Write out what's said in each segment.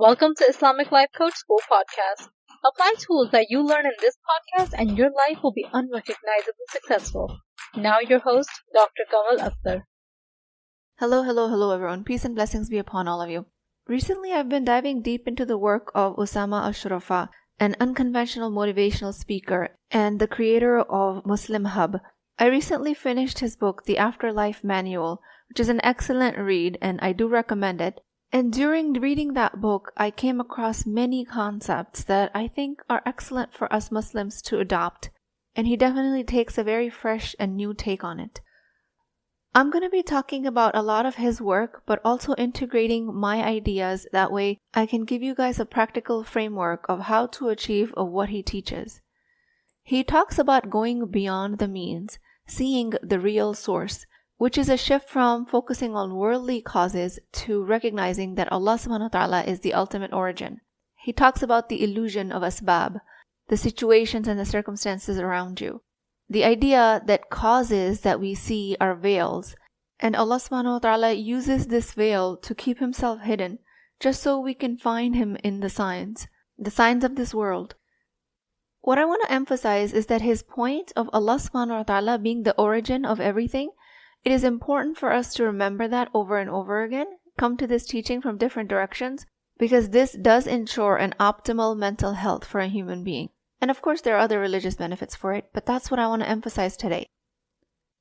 Welcome to Islamic Life Coach School podcast. Apply tools that you learn in this podcast and your life will be unrecognizably successful. Now your host, Dr. Kamal Akhtar. Hello everyone. Peace and blessings be upon all of you. Recently I've been diving deep into the work of Ousama Alshurafa, an unconventional motivational speaker and the creator of Muslim Hub. I recently finished his book, The Afterlife Manual, which is an excellent read and I do recommend it. And during reading that book, I came across many concepts that I think are excellent for us Muslims to adopt. And he definitely takes a very fresh and new take on it. I'm going to be talking about a lot of his work, but also integrating my ideas. That way I can give you guys a practical framework of how to achieve what he teaches. He talks about going beyond the means, seeing the real source, which is a shift from focusing on worldly causes to recognizing that Allah subhanahu wa ta'ala is the ultimate origin. He talks about the illusion of asbab, the situations and the circumstances around you. The idea that causes that we see are veils, and Allah subhanahu wa ta'ala uses this veil to keep himself hidden, just so we can find him in the signs of this world. What I want to emphasize is that his point of Allah subhanahu wa ta'ala being the origin of everything, it is important for us to remember that over and over again, come to this teaching from different directions, because this does ensure an optimal mental health for a human being. And of course, there are other religious benefits for it, but that's what I want to emphasize today.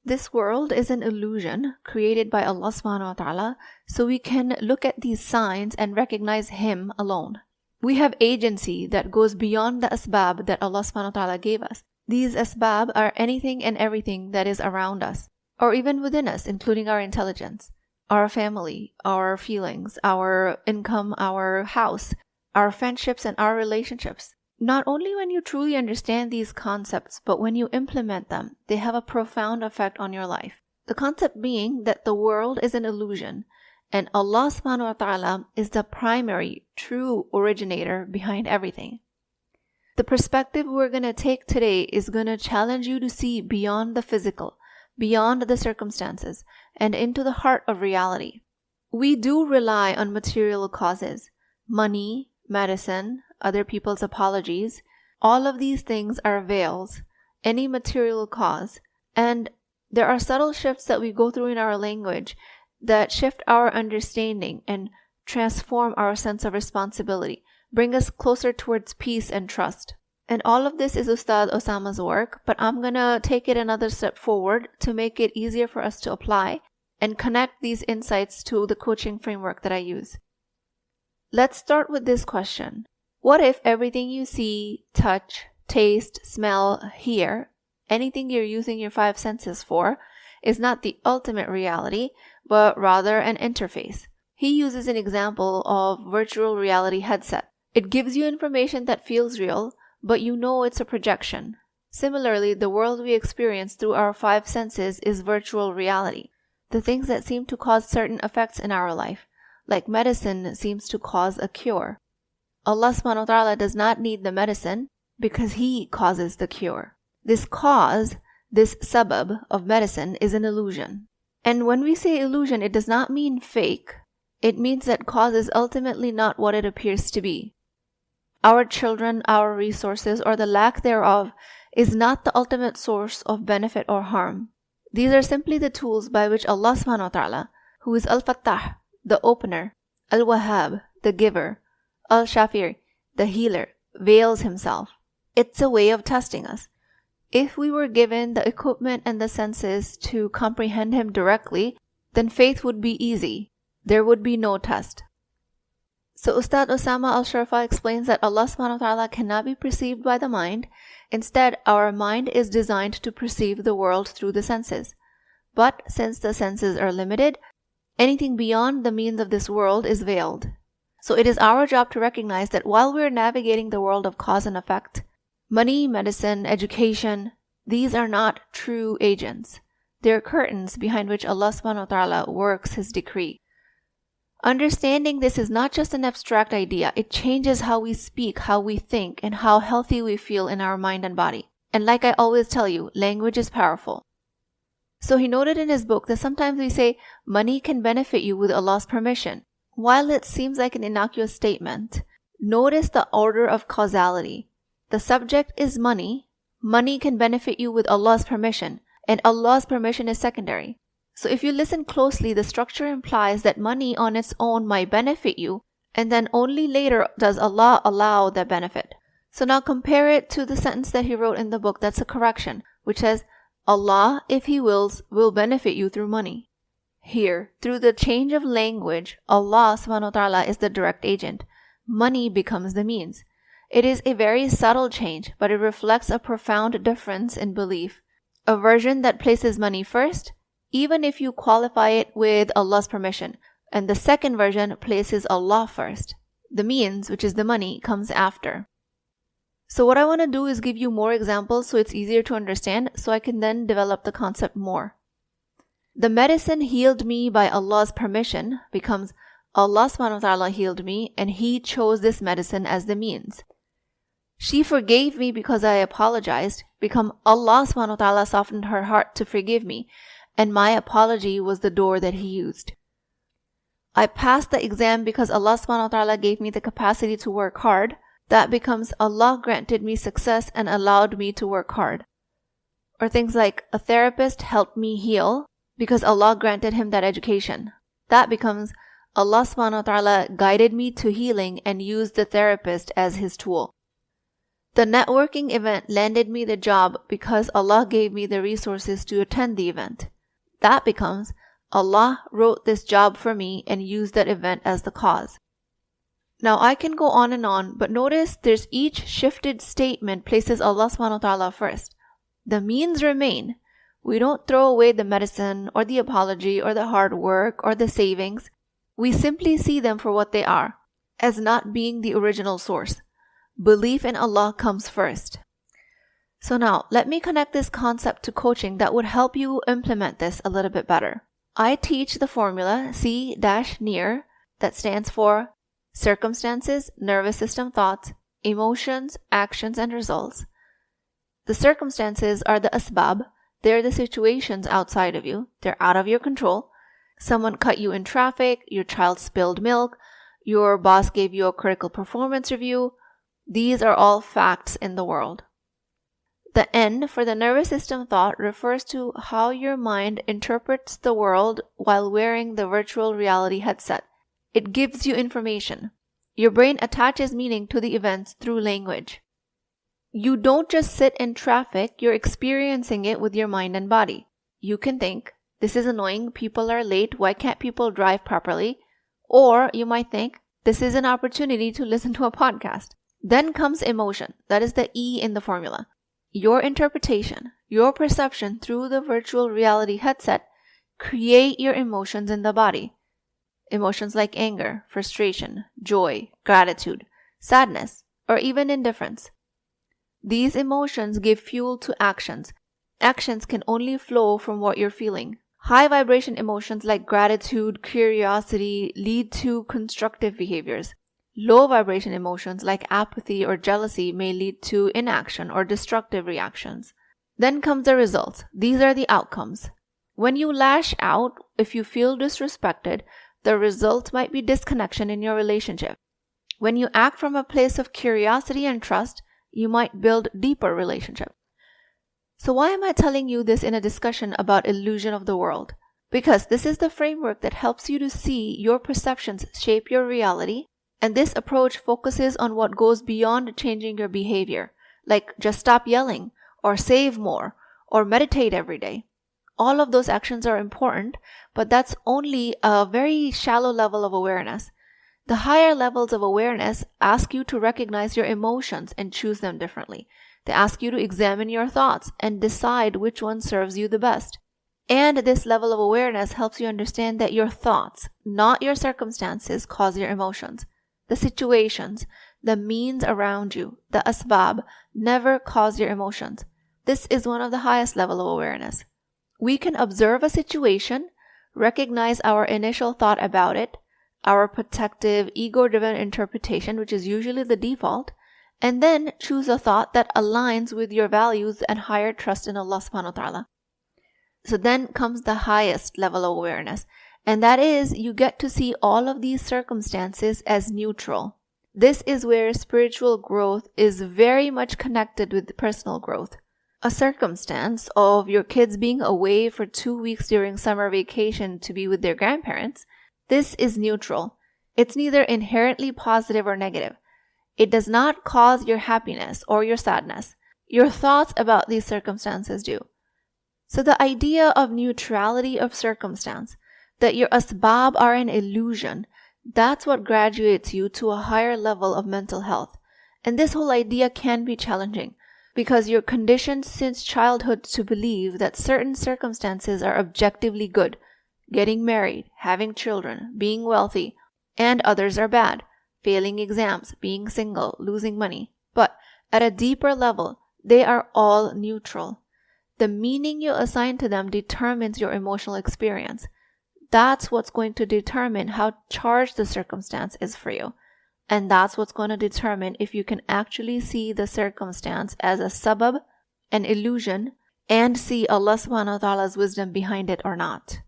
This world is an illusion created by Allah subhanahu wa ta'ala, so we can look at these signs and recognize Him alone. We have agency that goes beyond the asbab that Allah subhanahu wa ta'ala gave us. These asbab are anything and everything that is around us, or even within us, including our intelligence, our family, our feelings, our income, our house, our friendships, and our relationships. Not only when you truly understand these concepts, but when you implement them, they have a profound effect on your life. The concept being that the world is an illusion, and Allah subhanahu wa ta'ala is the primary, true originator behind everything. The perspective we're going to take today is going to challenge you to see beyond the physical, beyond the circumstances, and into the heart of reality. We do rely on material causes, money, medicine, other people's apologies. All of these things are veils, any material cause. And there are subtle shifts that we go through in our language that shift our understanding and transform our sense of responsibility, bring us closer towards peace and trust. And all of this is Ustad Ousama's work, but I'm going to take it another step forward to make it easier for us to apply and connect these insights to the coaching framework that I use. Let's start with this question. What if everything you see, touch, taste, smell, hear, anything you're using your five senses for, is not the ultimate reality, but rather an interface? He uses an example of virtual reality headset. It gives you information that feels real, but you know it's a projection. Similarly, the world we experience through our five senses is virtual reality. The things that seem to cause certain effects in our life, like medicine seems to cause a cure. Allah subhanahu wa ta'ala does not need the medicine because He causes the cure. This cause, this sabab of medicine is an illusion. And when we say illusion, it does not mean fake. It means that cause is ultimately not what it appears to be. Our children, our resources, or the lack thereof is not the ultimate source of benefit or harm. These are simply the tools by which Allah subhanahu wa ta'ala, who is Al-Fattah, the opener, Al-Wahhab, the giver, Al-Shafir, the healer, veils Himself. It's a way of testing us. If we were given the equipment and the senses to comprehend Him directly, then faith would be easy. There would be no test. So Ustad Ousama Alshurafa explains that Allah subhanahu wa ta'ala cannot be perceived by the mind. Instead, our mind is designed to perceive the world through the senses. But since the senses are limited, anything beyond the means of this world is veiled. So it is our job to recognize that while we're navigating the world of cause and effect, money, medicine, education, these are not true agents. They're curtains behind which Allah subhanahu wa ta'ala works His decree. Understanding this is not just an abstract idea. It changes how we speak, how we think, and how healthy we feel in our mind and body. And like I always tell you, language is powerful. So he noted in his book that sometimes we say money can benefit you with Allah's permission. While it seems like an innocuous statement, notice the order of causality. The subject is money. Money can benefit you with Allah's permission, and Allah's permission is secondary. So if you listen closely, the structure implies that money on its own might benefit you, and then only later does Allah allow that benefit. So now compare it to the sentence that he wrote in the book that's a correction, which says, Allah, if He wills, will benefit you through money. Here, through the change of language, Allah subhanahu wa ta'ala is the direct agent. Money becomes the means. It is a very subtle change, but it reflects a profound difference in belief. A version that places money first, even if you qualify it with Allah's permission, and the second version places Allah first. The means, which is the money, comes after. So what I want to do is give you more examples so it's easier to understand, so I can then develop the concept more. The medicine healed me by Allah's permission becomes Allah subhanahu wa ta'ala healed me and He chose this medicine as the means. She forgave me because I apologized become Allah subhanahu wa ta'ala softened her heart to forgive me and my apology was the door that He used. I passed the exam because Allah subhanahu wa ta'ala gave me the capacity to work hard. That becomes Allah granted me success and allowed me to work hard. Or things like a therapist helped me heal because Allah granted him that education. That becomes Allah subhanahu wa ta'ala guided me to healing and used the therapist as His tool. The networking event landed me the job because Allah gave me the resources to attend the event. That becomes Allah wrote this job for me and used that event as the cause. Now I can go on, but notice there's each shifted statement places Allah subhanahu wa ta'ala first. The means remain. We don't throw away the medicine or the apology or the hard work or the savings. We simply see them for what they are, as not being the original source. Belief in Allah comes first. So now, let me connect this concept to coaching that would help you implement this a little bit better. I teach the formula C-NEAR that stands for circumstances, nervous system thoughts, emotions, actions, and results. The circumstances are the asbab. They're the situations outside of you. They're out of your control. Someone cut you in traffic, your child spilled milk, your boss gave you a critical performance review. These are all facts in the world. The N for the nervous system thought refers to how your mind interprets the world while wearing the virtual reality headset. It gives you information. Your brain attaches meaning to the events through language. You don't just sit in traffic, you're experiencing it with your mind and body. You can think, this is annoying, people are late, why can't people drive properly? Or you might think, this is an opportunity to listen to a podcast. Then comes emotion, that is the E in the formula. Your interpretation, your perception through the virtual reality headset create your emotions in the body. Emotions like anger, frustration, joy, gratitude, sadness, or even indifference. These emotions give fuel to actions. Actions can only flow from what you're feeling. High vibration emotions like gratitude, curiosity lead to constructive behaviors. Low vibration emotions like apathy or jealousy may lead to inaction or destructive reactions. Then comes the results. These are the outcomes. When you lash out, if you feel disrespected, the result might be disconnection in your relationship. When you act from a place of curiosity and trust, you might build deeper relationship. So why am I telling you this in a discussion about illusion of the world? Because this is the framework that helps you to see your perceptions shape your reality, and this approach focuses on what goes beyond changing your behavior, like just stop yelling, or save more, or meditate every day. All of those actions are important, but that's only a very shallow level of awareness. The higher levels of awareness ask you to recognize your emotions and choose them differently. They ask you to examine your thoughts and decide which one serves you the best. And this level of awareness helps you understand that your thoughts, not your circumstances, cause your emotions. The situations, the means around you, the asbab, never cause your emotions. This is one of the highest level of awareness. We can observe a situation, recognize our initial thought about it, our protective, ego-driven interpretation, which is usually the default, and then choose a thought that aligns with your values and higher trust in Allah subhanahu wa ta'ala. So then comes the highest level of awareness, and that is you get to see all of these circumstances as neutral. This is where spiritual growth is very much connected with personal growth. A circumstance of your kids being away for 2 weeks during summer vacation to be with their grandparents, this is neutral. It's neither inherently positive or negative. It does not cause your happiness or your sadness. Your thoughts about these circumstances do. So the idea of neutrality of circumstance, that your asbab are an illusion, that's what graduates you to a higher level of mental health. And this whole idea can be challenging because you're conditioned since childhood to believe that certain circumstances are objectively good, getting married, having children, being wealthy, and others are bad, failing exams, being single, losing money. But at a deeper level, they are all neutral. The meaning you assign to them determines your emotional experience. That's what's going to determine how charged the circumstance is for you. And that's what's going to determine if you can actually see the circumstance as a sabab, an illusion, and see Allah subhanahu wa ta'ala's wisdom behind it or not.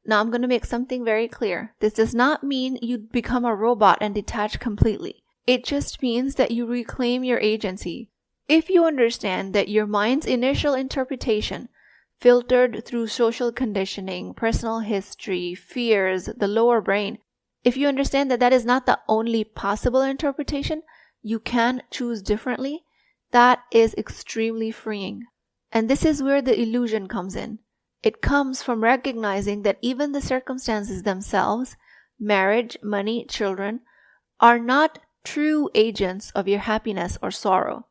Now I'm going to make something very clear. This does not mean you become a robot and detach completely. It just means that you reclaim your agency. If you understand that your mind's initial interpretation, filtered through social conditioning, personal history, fears, the lower brain, if you understand that that is not the only possible interpretation, you can choose differently, that is extremely freeing. And this is where the illusion comes in. It comes from recognizing that even the circumstances themselves, marriage, money, children, are not true agents of your happiness or sorrow.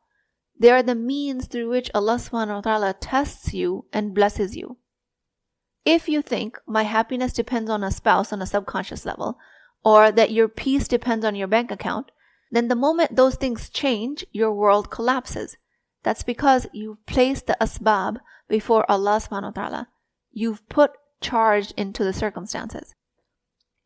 They are the means through which Allah subhanahu wa ta'ala tests you and blesses you. If you think my happiness depends on a spouse on a subconscious level, or that your peace depends on your bank account, then the moment those things change, your world collapses. That's because you've placed the asbab before Allah subhanahu wa ta'ala. You've put charge into the circumstances.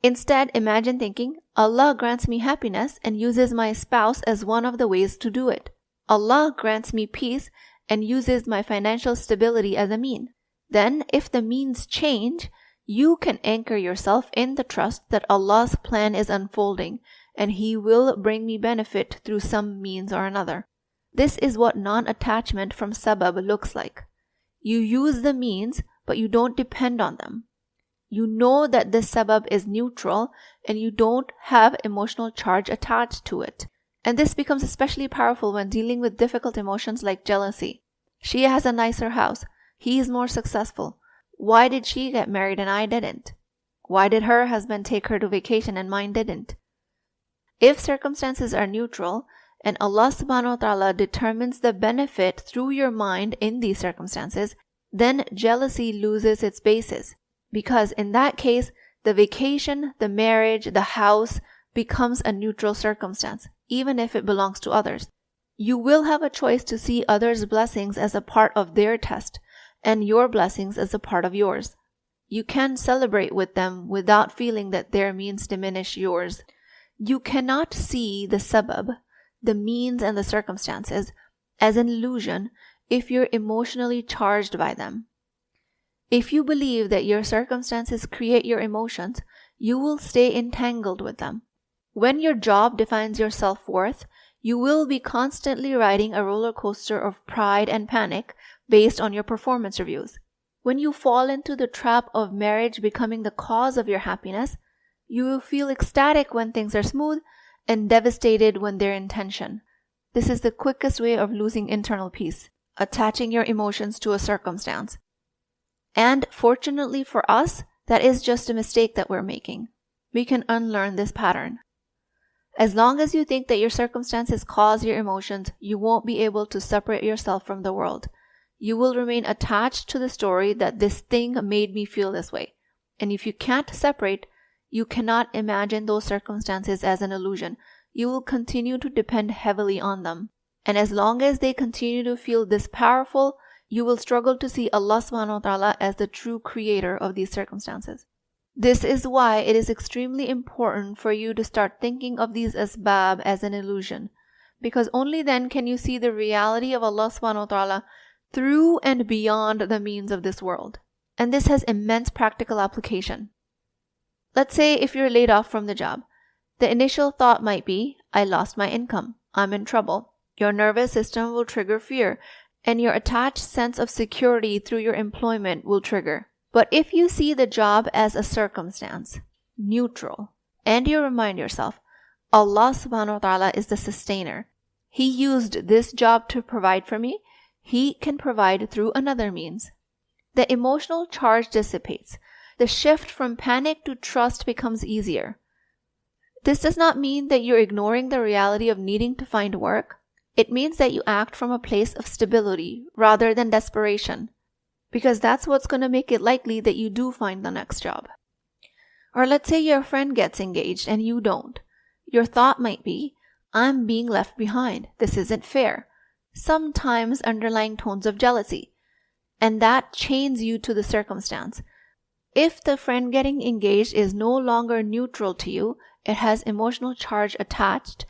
Instead, imagine thinking, Allah grants me happiness and uses my spouse as one of the ways to do it. Allah grants me peace and uses my financial stability as a mean. Then, if the means change, you can anchor yourself in the trust that Allah's plan is unfolding and He will bring me benefit through some means or another. This is what non-attachment from sabab looks like. You use the means, but you don't depend on them. You know that this sabab is neutral and you don't have emotional charge attached to it. And this becomes especially powerful when dealing with difficult emotions like jealousy. She has a nicer house. He is more successful. Why did she get married and I didn't? Why did her husband take her to vacation and mine didn't? If circumstances are neutral and Allah subhanahu wa ta'ala determines the benefit through your mind in these circumstances, then jealousy loses its basis. Because in that case, the vacation, the marriage, the house becomes a neutral circumstance, even if it belongs to others. You will have a choice to see others' blessings as a part of their test, and your blessings as a part of yours. You can celebrate with them without feeling that their means diminish yours. You cannot see the sabab, the means and the circumstances, as an illusion if you're emotionally charged by them. If you believe that your circumstances create your emotions, you will stay entangled with them. When your job defines your self-worth, you will be constantly riding a roller coaster of pride and panic based on your performance reviews. When you fall into the trap of marriage becoming the cause of your happiness, you will feel ecstatic when things are smooth and devastated when they're in tension. This is the quickest way of losing internal peace, attaching your emotions to a circumstance. And fortunately for us, that is just a mistake that we're making. We can unlearn this pattern. As long as you think that your circumstances cause your emotions, you won't be able to separate yourself from the world. You will remain attached to the story that this thing made me feel this way. And if you can't separate, you cannot imagine those circumstances as an illusion. You will continue to depend heavily on them. And as long as they continue to feel this powerful, you will struggle to see Allah subhanahu wa ta'ala as the true creator of these circumstances. This is why it is extremely important for you to start thinking of these asbab as an illusion, because only then can you see the reality of Allah subhanahu wa ta'ala through and beyond the means of this world. And this has immense practical application. Let's say if you're laid off from the job, the initial thought might be, I lost my income, I'm in trouble. Your nervous system will trigger fear, and your attached sense of security through your employment will trigger. But if you see the job as a circumstance, neutral, and you remind yourself, Allah subhanahu wa ta'ala is the sustainer. He used this job to provide for me. He can provide through another means. The emotional charge dissipates. The shift from panic to trust becomes easier. This does not mean that you're ignoring the reality of needing to find work. It means that you act from a place of stability rather than desperation, because that's what's going to make it likely that you do find the next job. Or let's say your friend gets engaged and you don't. Your thought might be, I'm being left behind. This isn't fair. Sometimes underlying tones of jealousy. And that chains you to the circumstance. If the friend getting engaged is no longer neutral to you, it has emotional charge attached,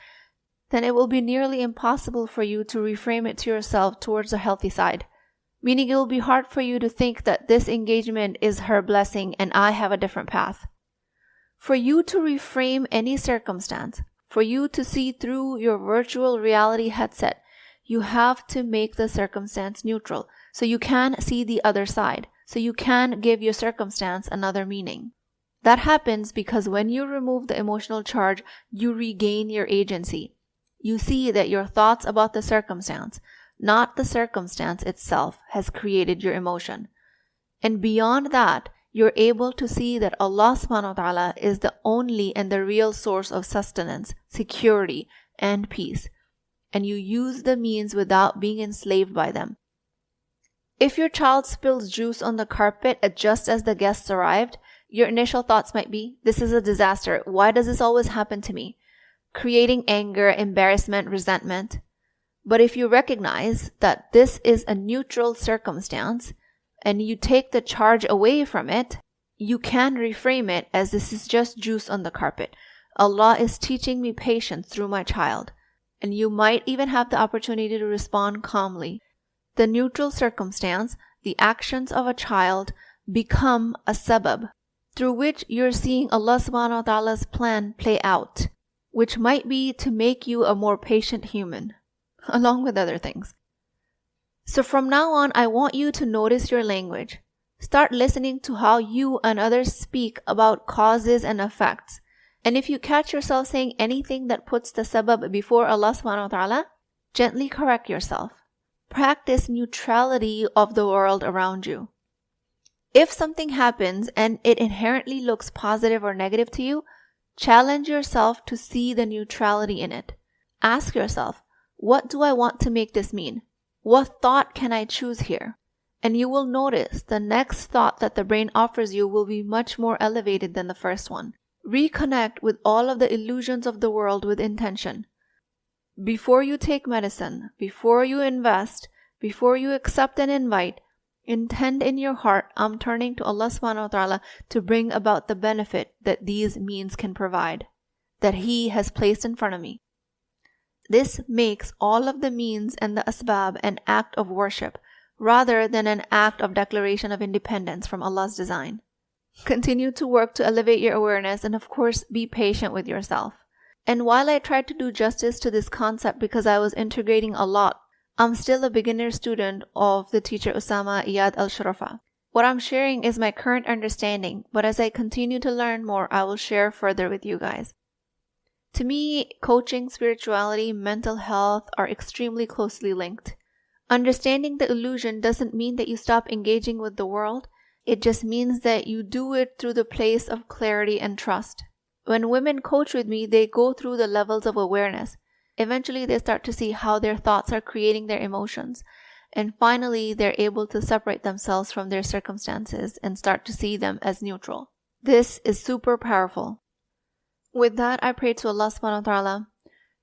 then it will be nearly impossible for you to reframe it to yourself towards a healthy side. Meaning it will be hard for you to think that this engagement is her blessing and I have a different path. For you to reframe any circumstance, for you to see through your virtual reality headset, you have to make the circumstance neutral, so you can see the other side, so you can give your circumstance another meaning. That happens because when you remove the emotional charge, you regain your agency. You see that your thoughts about the circumstance, not the circumstance itself, has created your emotion. And beyond that, you're able to see that Allah subhanahu wa ta'ala is the only and the real source of sustenance, security, and peace. And you use the means without being enslaved by them. If your child spills juice on the carpet just as the guests arrived, your initial thoughts might be, this is a disaster. Why does this always happen to me? Creating anger, embarrassment, resentment. But if you recognize that this is a neutral circumstance and you take the charge away from it, you can reframe it as this is just juice on the carpet. Allah is teaching me patience through my child. And you might even have the opportunity to respond calmly. The neutral circumstance, the actions of a child, become a sabab, through which you're seeing Allah subhanahu wa ta'ala's plan play out, which might be to make you a more patient human, along with other things. So from now on, I want you to notice your language. Start listening to how you and others speak about causes and effects. And if you catch yourself saying anything that puts the sabab before Allah subhanahu wa ta'ala, gently correct yourself. Practice neutrality of the world around you. If something happens and it inherently looks positive or negative to you, challenge yourself to see the neutrality in it. Ask yourself, what do I want to make this mean? What thought can I choose here? And you will notice the next thought that the brain offers you will be much more elevated than the first one. Reconnect with all of the illusions of the world with intention. Before you take medicine, before you invest, before you accept an invite, intend in your heart, I'm turning to Allah subhanahu wa ta'ala to bring about the benefit that these means can provide, that He has placed in front of me. This makes all of the means and the asbab an act of worship, rather than an act of declaration of independence from Allah's design. Continue to work to elevate your awareness and of course be patient with yourself. And while I tried to do justice to this concept because I was integrating a lot, I'm still a beginner student of the teacher Ousama Alshurafa. What I'm sharing is my current understanding, but as I continue to learn more, I will share further with you guys. To me, coaching, spirituality, mental health are extremely closely linked. Understanding the illusion doesn't mean that you stop engaging with the world. It just means that you do it through the place of clarity and trust. When women coach with me, they go through the levels of awareness. Eventually, they start to see how their thoughts are creating their emotions. And finally, they're able to separate themselves from their circumstances and start to see them as neutral. This is super powerful. With that, I pray to Allah subhanahu wa ta'ala,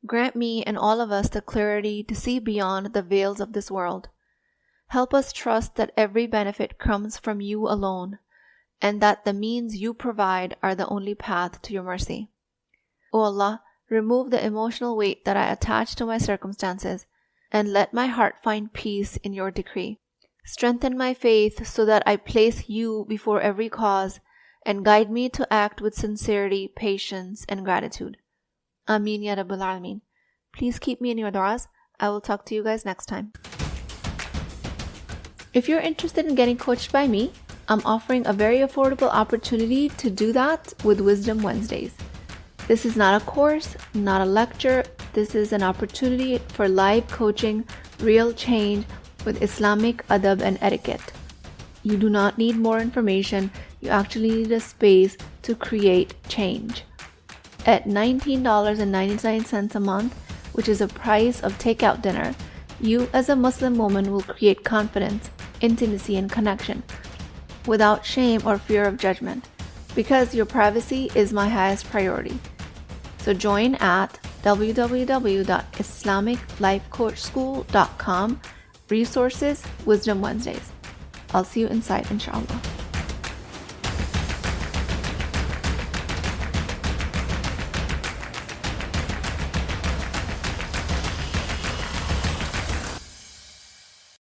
grant me and all of us the clarity to see beyond the veils of this world. Help us trust that every benefit comes from you alone, and that the means you provide are the only path to your mercy. O Allah, remove the emotional weight that I attach to my circumstances, and let my heart find peace in your decree. Strengthen my faith so that I place you before every cause, and guide me to act with sincerity, patience, and gratitude. Ameen ya Rabbil Alameen. Please keep me in your du'as. I will talk to you guys next time. If you're interested in getting coached by me, I'm offering a very affordable opportunity to do that with Wisdom Wednesdays. This is not a course, not a lecture. This is an opportunity for live coaching, real change with Islamic adab and etiquette. You do not need more information. You actually need a space to create change. At $19.99 a month, which is the price of takeout dinner, you as a Muslim woman will create confidence, intimacy, and connection without shame or fear of judgment, because your privacy is my highest priority. So join at www.islamiclifecoachschool.com. Resources, Wisdom Wednesdays. I'll see you inside, inshallah.